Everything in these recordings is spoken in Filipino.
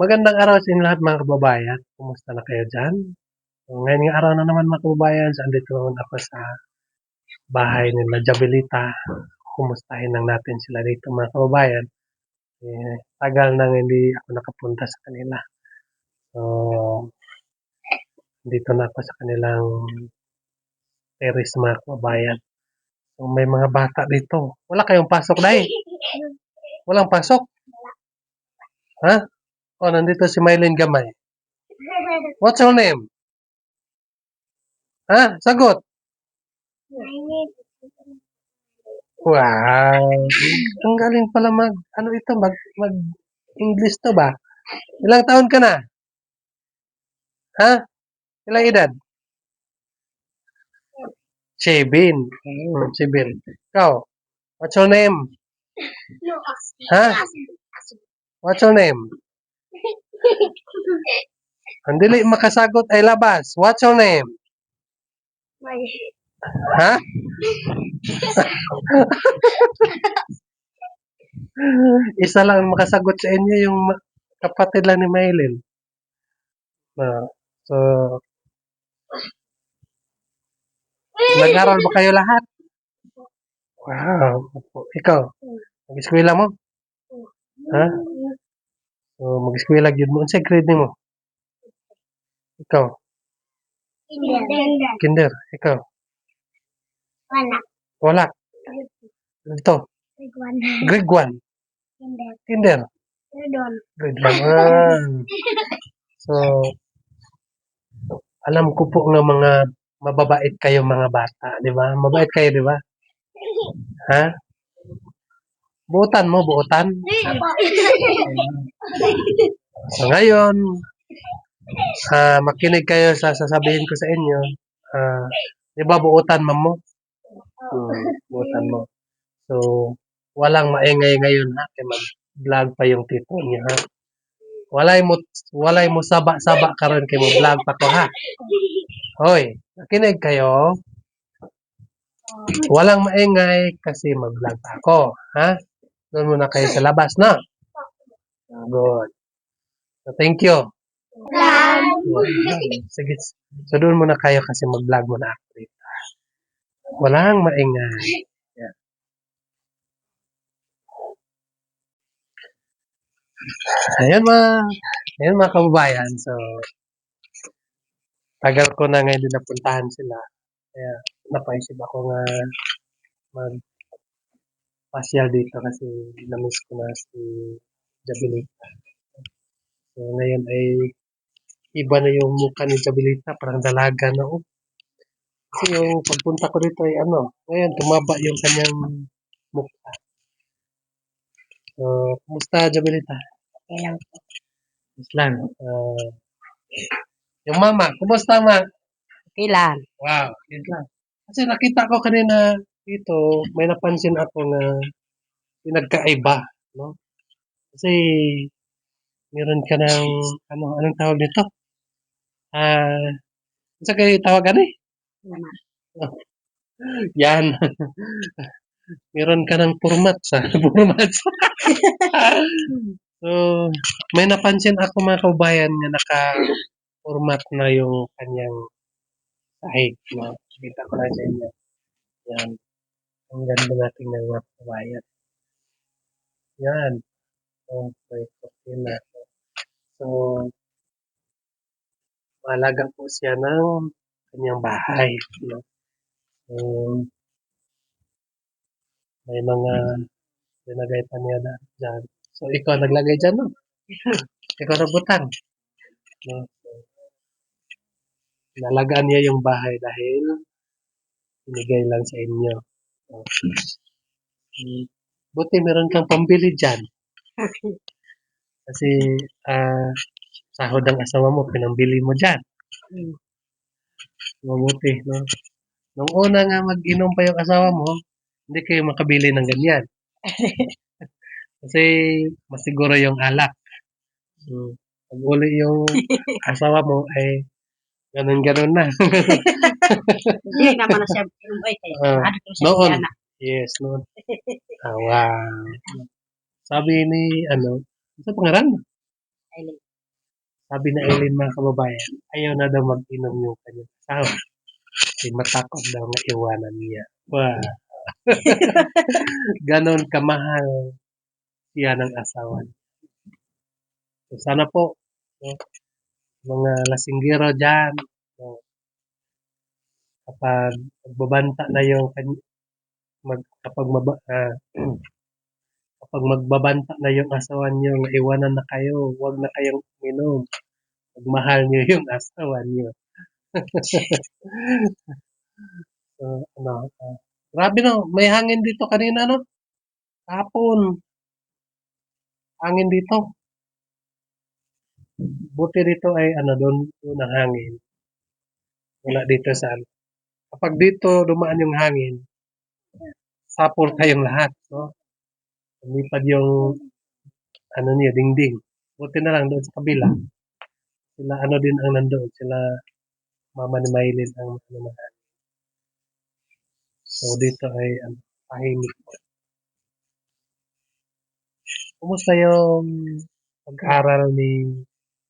Magandang araw sa inyo lahat mga kababayan. Kumusta na kayo dyan? So, ngayong araw na naman mga kababayan, so andito naman ako sa bahay nila Jabelita. Kumustahin lang natin sila dito mga kababayan. Tagal nang hindi ako nakapunta sa kanila. So, dito na ako sa kanilang terrace mga kababayan. So, may mga bata dito. Wala kayong pasok dahil? Walang pasok? Ha? Oh, nandito si Mylene Gamay. What's your name? Ha? Sagot. Wow! Ang galing pala mag English to ba? Ilang taon ka na? Ha? Ilang edad? 7. Hmm, 7. Ikaw, what's your name? Ha? What's your name? Ang dili makasagot ay labas. What's your name? Ha? Isa lang ang makasagot sa inyo, yung kapatid lang ni Mylene. So, nag-aral ba kayo lahat? Wow. Ikaw, mag-eskwela mo? Ha? So, mag-eskwela gyud mo. Unsay grade nimo? Ikaw, kinder. Ikaw, wala. Ito, grade 1. Kinder. Grade 1. So, alam ko po nga mga mababait kayo mga bata, di ba? Mabait kayo, di ba? Ha? Buotan mo, buotan. So, ngayon, makinig kayo sa sasabihin ko sa inyo. Di ba buotan mo? Buotan mo. So, walang maingay ngayon ha. Kaya mag-vlog pa yung tito niya ha. Walay mo saba-saba karon kay mo vlog pa ko ha. Hoy, nakinig kayo. Walang maingay kasi mag-vlog pa ako, ha? Doon muna kayo sa labas na. Good. So, thank you. Sige. So, doon muna kayo kasi mag-vlog muna ako dito. Walang maingay. Yeah. Ayan mga kababayan. So, tagal ko na ngayon din napuntahan sila. Kaya napaisip ako nga mag-pasyal dito kasi na-miss ko na si Jabelita. So, ngayon ay iba na yung mukha ni Jabelita. Parang dalaga na oh. Kasi yung pagpunta ko dito ay ngayon tumaba yung kanyang mukha. So, kumusta Jabelita? Ayan. Yes lang. Yung mama, kumusta ma? Kailan? Wow, yun lang. Kasi nakita ko kanina dito, may napansin ako na pinagkaiba, no? Kasi meron ka ng anong tawag dito? Sa kayo tawagan eh? Oh, yan. Meron ka ng format sa format. So, may napansin ako mga kabayan na naka-format na yung kanyang sahig, no? Kita ko na sa inyo. Yan. Ang ganda natin ng mga kabayan. Yan. Oh, may cortina. So, mahalaga po siya ng kanyang bahay. No? So, may mga nilagay pa niya dyan. So, ikaw naglagay dyan, no? Ikaw nagbutang. No? So, nalagaan niya yung bahay dahil binigay lang sa inyo. So, buti meron kang pambili dyan. Kasi, sahod ang asawa mo, pinambili mo dyan. Mabuti, no? Nung una nga mag-inom pa yung asawa mo, hindi kayo makabili ng ganyan. Kasi masiguro yung alak. So, pag uli yung asawa mo, ay ganun-ganun na. Hindi naman na siya pinumbay kay ano ko siya Noon. anak. Yes, noon. Wow. Sabi ni, sa pangalan? Sabi na Eileen mga kababayan, ayaw na daw mag-inom yung kanyang asawa. Kasi matakot daw na iwanan niya. Wow. Ganon kamahal siya ng asawa niya. So, sana po, no, mga lasinggero dyan, no, kapag magbabanta na yung kapag magbabanta na yung asawa niyo, na iwanan na kayo, huwag na kayong uminom. Magmahal niyo yung asawa niyo. So, grabe no, may hangin dito kanina no? Hapon, hangin dito. Buti dito ay doon ang hangin. Wala dito sa kapag dito dumaan yung hangin, sapor tayong lahat, no? Lumipad yung niya, dingding. Buti na lang doon sa kabila. Sila din ang nandoon, sila mama ni Maylin ang na. So dito ay tahimik. Kumusta yung pag-aral ni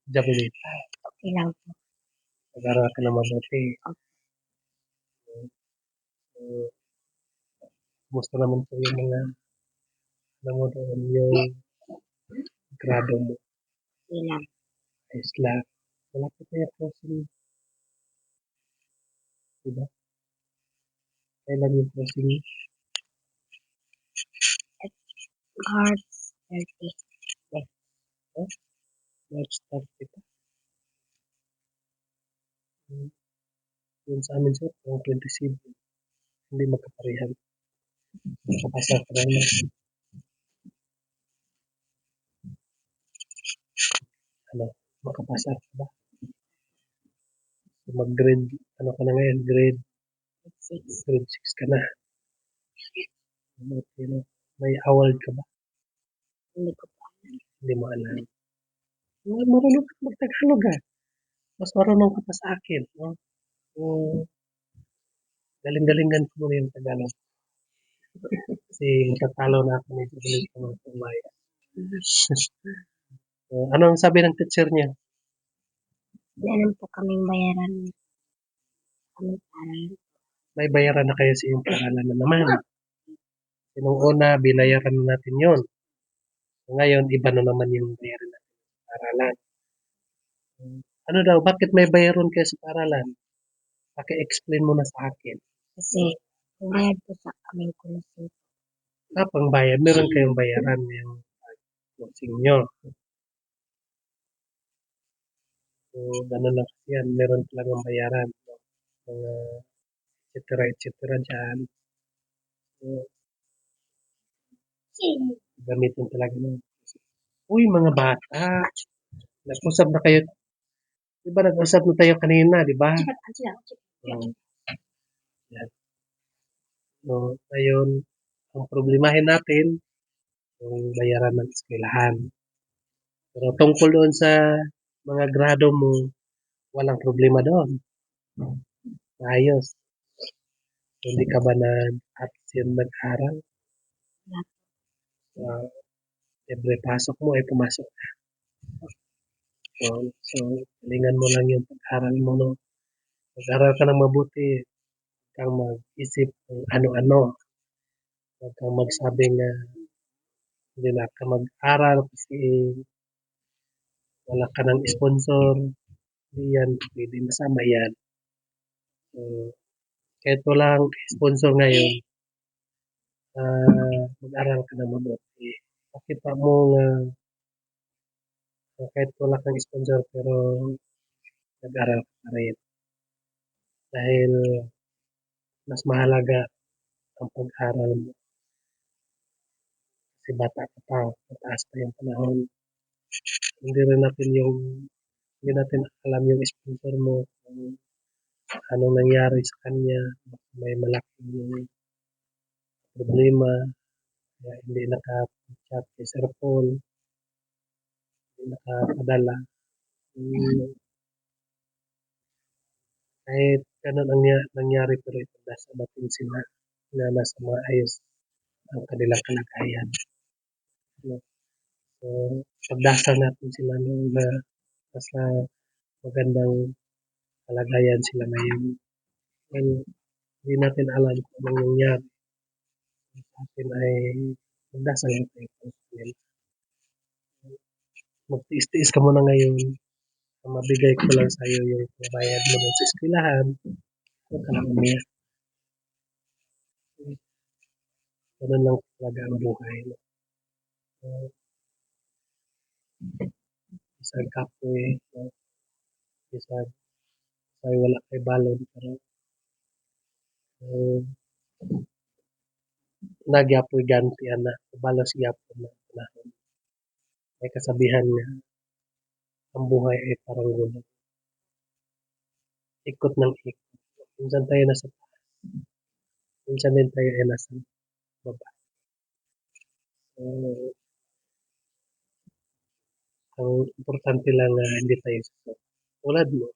Jabelit? Okay lang po. Pag-aral ka na mabuti. So, kumusta naman po yung mga mo doon yung grado mo? Okay lang. Ayos lang. Wala pa kaya closing, diba? Kailan yung closing? March 30. Oh, March 30 pa. Yun sa amin sir, yung 27. Hindi magkaparehan. Makapasa ka rin. Makapasa ka ba? So, mag-grade, ka na ngayon? Grade 6 ka na. Okay, no? May award ka ba? Hindi ko pa. Hindi mo alam. Marunong ka mag-Tagalog ha. Mas marunong ka pa sa akin. No? So, galing-galingan ko muna yung Tagalog. Kasi matatalo na ako nito ulit sa mga pambayan. So, anong sabi ng teacher niya? Meron po kaming bayaran. Kaming aral. May bayaran na kayo sa iyong paralan na naman. Nung una, binayaran na natin yun. So, ngayon, iba na naman yung bayaran natin sa paralan. Ano daw, bakit may bayaran kayo sa paralan? Paki-explain mo na sa akin. Kasi, bayad po sa aming kulusing. Pangbayad, meron kayong bayaran yung coaching nyo. So, gano'n lang kasi yan. Meron talagang bayaran. Mga et cetera dyan. So, gamitin talaga nun. Uy, mga bata. Nag-usap na kayo. Diba nag-usap na tayo kanina, di ba? Yan. So, ngayon, ang problemahin natin, yung bayaran ng eskwelahan. Pero tungkol doon sa mga grado mo, walang problema doon. Ayos. Hindi ka ba nag-absent nag-aral? Every pasok mo ay pumasok. So, galingan mo lang yung pag-aral mo. No? Mag-aral ka ng mabuti. Huwag kang mag-isip ng ano-ano. Huwag kang magsabing hindi na ka mag-aral kasi wala ka ng sponsor. Hindi yan, pwede masama yan. So, kahit walang sponsor ngayon, mag-aral ka ng mabuti. Pakita mo nga kahit wala kang sponsor pero nag-aral ka pa rin. Dahil mas mahalaga ang pag-aral mo. Kasi bata ka pa, mataas pa yung panahon. Hindi natin alam yung sponsor mo, kung anong nangyari sa kanya, may malaking problema, kaya hindi naka-chat kay Sir Paul, hindi nakapadala. Kahit ganun ang nangyari pero ito nasa batin sila na nasa maayos ang kanilang kalagayan. No? So, pagdasal natin sila nung nasa magandang kalagayan sila ngayon. Well, hindi natin alam kung anong nangyari. Sa atin ay magdasal lang tayo para sa kanila. Magtiis-tiis ka muna ngayon. Ang mabigay ko lang sa'yo yung pambayad mo dun sa eskwelahan. Huwag ka lang umiyak. Ganun lang talaga ang buhay. No? Uh, Isang kapoy, no? Isang ay wala kay balon. Pero uh, nagyapoy ganti ana. Balos gyapon na panahon. May kasabihan nga, ang buhay ay parang gulong. Ikot ng ikot. Minsan tayo nasa taas. Minsan din tayo ay nasa baba. So, ang importante lang na hindi tayo susok. Tulad mo,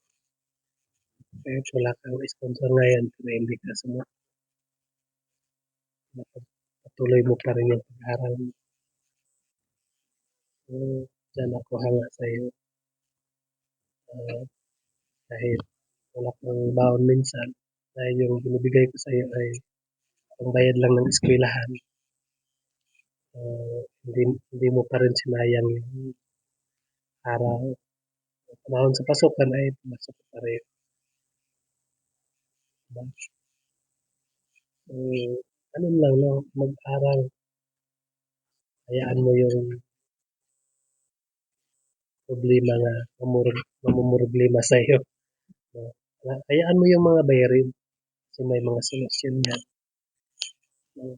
kahit wala kang sponsor ngayon, pero hindi ka sumok. Patuloy mo pa rin yung pag-aaral mo. So, dyan ako hanga sa'yo. Kahit wala kang baon minsan, dahil yung binibigay ko sa'yo ay pangbayad lang ng eskwelahan. Hindi mo pa rin sinayang yung araw. Panahon sa pasukan ay pumasok ka pa rin. Diba? So, ano lang, no? Mag-aral. Hayaan mo yung problema na mamumroblema sa'yo. No? Hayaan mo yung mga bayarin kasi may mga solusyon yan. No?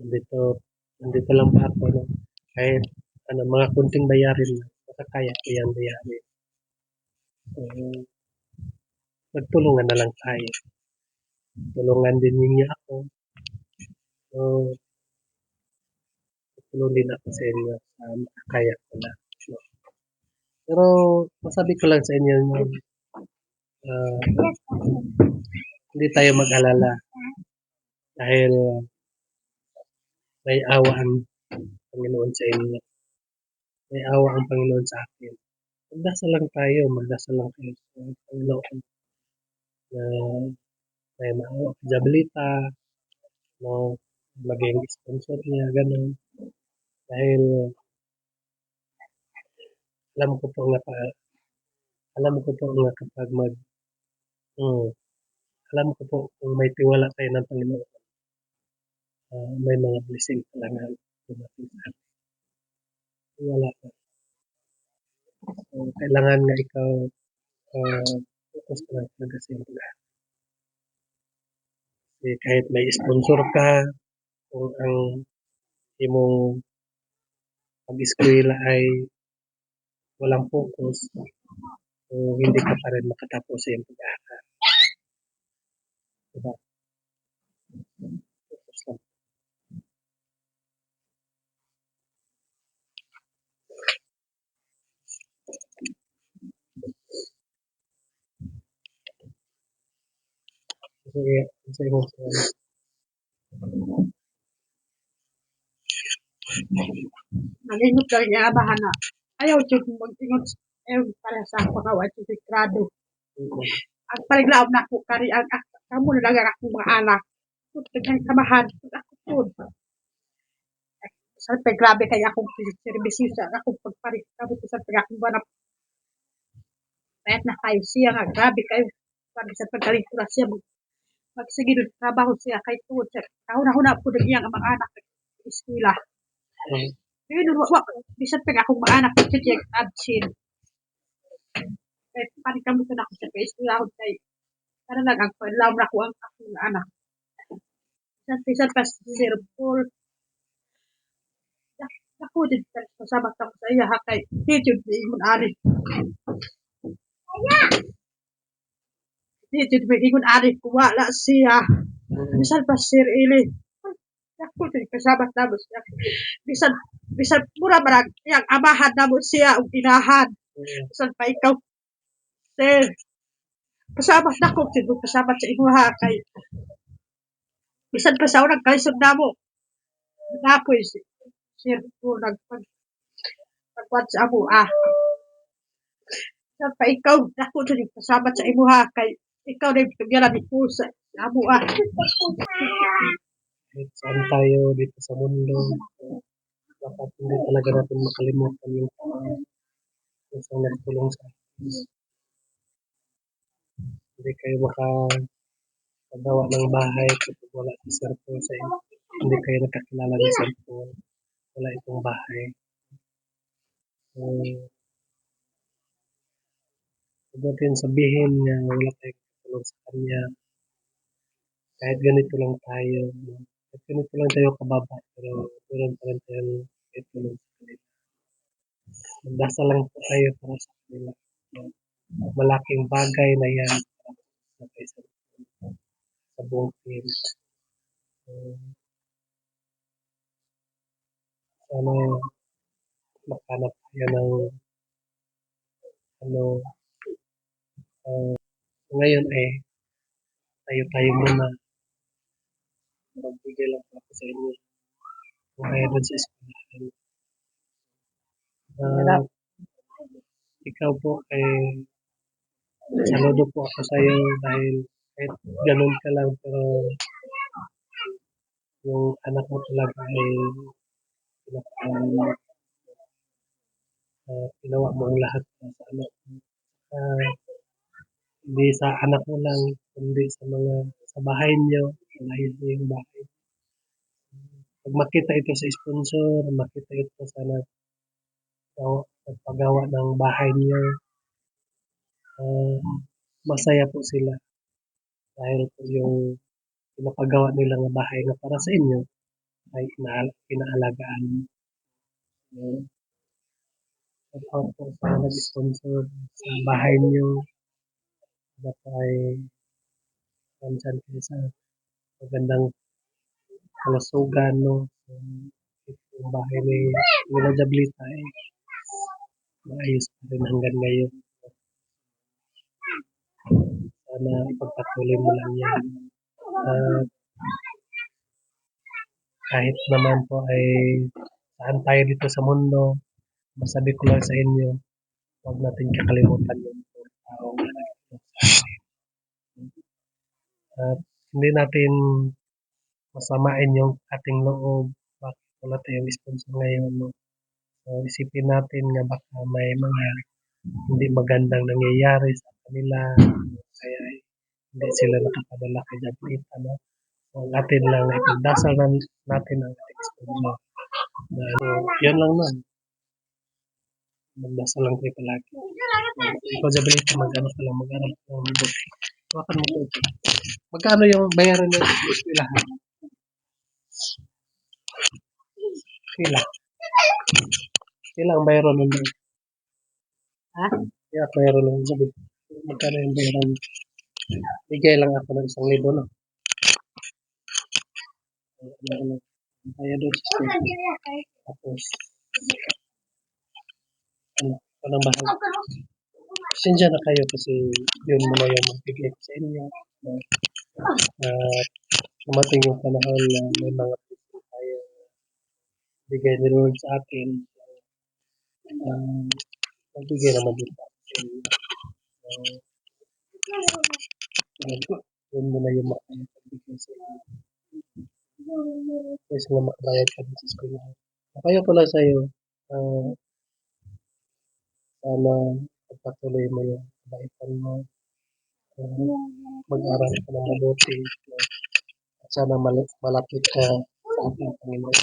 Nandito lang pa ako. No? Kahit mga kunting bayarin na, makakaya ko yan bayarin. So, magtulungan na lang tayo. Tulungan din ninyo ako. So, tulong din ako sa inyo sa makakaya ko na. No? Pero, masabi ko lang sa inyo, hindi tayo mag-alala dahil may awa ang Panginoon sa inyo. May awa ang Panginoon sa akin. Magdasal lang tayo sa Panginoon na may maawa ka Jablita, no, maging sponsor niya, ganun. Dahil alam ko po nga kapag alam ko po kung may tiwala tayo ng Panginoon, may mga blessing talaga dumating sa atin. Wala ka. So, kailangan nga ikaw focus ka lang talaga sa iyong pag-aaral. Kasi kahit may sponsor ka, kung ang imong pag-eskwela ay walang focus, so hindi ka pa rin makatapos sa iyong pag-aaral. Diba? Focus lang. Kasi imong Nalingot ka rin abahan na. Ayaw jud mag-ingot. Ayaw para sa ako kawa sa grado. Ang paliglaom na ako kari ang kamo na lang ako mga anak. Tugang kabahan. Ako po. Sa grabe kaya akong service sa akong pagparik. Kamo sa akong banap. Kahit na kayo siya nga. Grabe kayo. Sabi sa pagkaling ko siya magsige doon trabaho siya kay tuod siya. Kahuna-huna po na iyang mga anak sa eskwela. Ngayon, bisan pa akong mga anak sa siya absent. Kaya panikam ko na ako sa eskwela kay para lang ang paglaom na ko ang akong anak. Bisan pa Sir Paul. Ako din kasama ko sa iya kay teacher di ingon ani. Teacher di ingon ani ko wala siya. Bisan pa Sir Eli. Ako din kasama namo siya. Bisan mura barang yang amahan namo siya og inahan. Bisan pa ikaw Sir. Kasama na ko kasama sa imuha kay bisan pa sa unang kalisod namo. Napoy Sir Paul nagpagwat sa amo Sa pa ikaw, ako sa pasabat sa imo ha, kay ikaw na yung tugyara di pusa. Amo ah. Kahit saan tayo dito sa mundo, dapat hindi talaga natin makalimutan yung isang nagtulong sa atin. Hindi kayo makagawa ng bahay kapag wala si Sir Paul sa inyo. Hindi kayo nakakilala ni Sir Paul. Wala itong bahay. So, huwag natin sabihin na wala tayong katulong sa kanya. Kahit ganito lang tayo, no? Kahit ganito lang tayo kababa, pero meron pa rin tayong itulong sa kanila. Magdasal lang po tayo para sa kanila. No? Malaking bagay na yan para sa buong team. So, sana makanap tayo ng ano, ngayon ay tayo muna. Magbigay lang po ako sa inyo. Kung kaya doon sa eskwelahan. Uh, ikaw po ay saludo po ako sa iyo dahil kahit ganun ka lang pero yung anak mo talaga ay ginawa mo ang lahat para sa anak mo. Uh, hindi sa anak mo lang, kundi sa mga sa bahay niyo, dahil yung bahay. Pag makita ito sa sponsor, makita ito sa nagpagawa ng bahay niyo, masaya po sila dahil po yung pinapagawa nilang bahay na para sa inyo ay inaalagaan. Shout po sa nag-sponsor sa bahay niyo. Dapat ay nandyan kayo sa magandang kalusugan, no? Yung bahay ni Nila Jablita ay maayos pa rin hanggang ngayon. Sana ipagpatuloy mo lang yan. Uh, kahit naman po ay saan tayo dito sa mundo, masabi ko lang sa inyo, huwag natin kakalimutan yung taong nagtulong sa atin. At hindi natin masamain yung ating loob. Bakit wala tayong sponsor ngayon, no? So, isipin natin nga baka may mga hindi magandang nangyayari sa kanila. Kaya hindi sila nakapadala kay Jablita, no? So, ang atin lang na ipagdasal natin ang ating sponsor. So, yan lang nun. Magdasal lang tayo palagi. Ikaw, Jablita, mag-ano ka lang, mag-aral ka lang mabuti. Wakan mo ito. Magkano yung bayaran ng eskwelahan? Kila? Kila ang bayaran ng Ha? kaya bayaran ng sabi? Magkano yung bayaran? Bigay lang ako ng 1,000, no? Kaya doon sa school. Tapos, anong bahala? Pasensya na kayo kasi yun muna yung magbigay ko sa inyo. At dumating yung panahon na may mga tayo bigay ni Lord sa akin. Magbigay naman din pa sa inyo. Yun muna yung makaya pagbigay sa inyo. Kasi nga makabayad ka din sa school. Kaya ko lang sa'yo, sana pagpatuloy mo yung kabaitan mo. Mag-aral ka ng mabuti. At sana malapit ka sa ating Panginoon.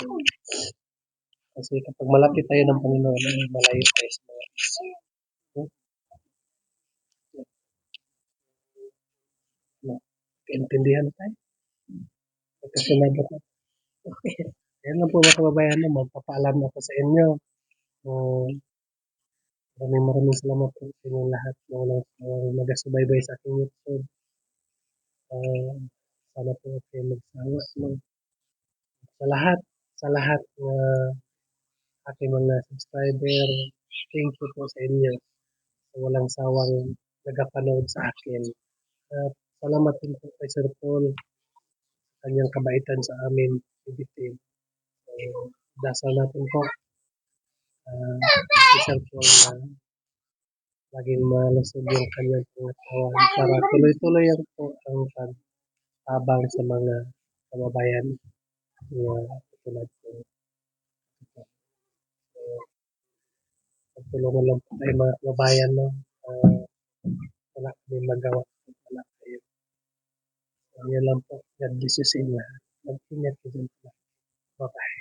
Kasi kapag malapit tayo ng Panginoon, ay malayo tayo sa mga isip. Kaintindihan tayo. Nagkasinabot na. Okay. Yan lang po mga kababayan mo. Magpapaalam ako sa inyo. Maraming salamat po sa inyong lahat na walang nagasubaybay sa aking YouTube. Sana po kayo magsawa. No? Sa lahat na aking mga subscriber, thank you po sa inyo. Sa walang sawang nagapanood sa akin. At salamat din po kay Sir Paul kanyang kabaitan sa amin, PBT. So, dasal natin po si Sir Paul na laging malusog yung kanyang pangatawan para tuloy-tuloy ang po ang pagtabang sa mga kababayan na katulad ko. So, pagtulungan lang po tayo mga kababayan, no? Wala kami magawa. Wala kayo. So, yun lang po. God bless you sa inyo. Mag-ingat po dyan. Bye-bye.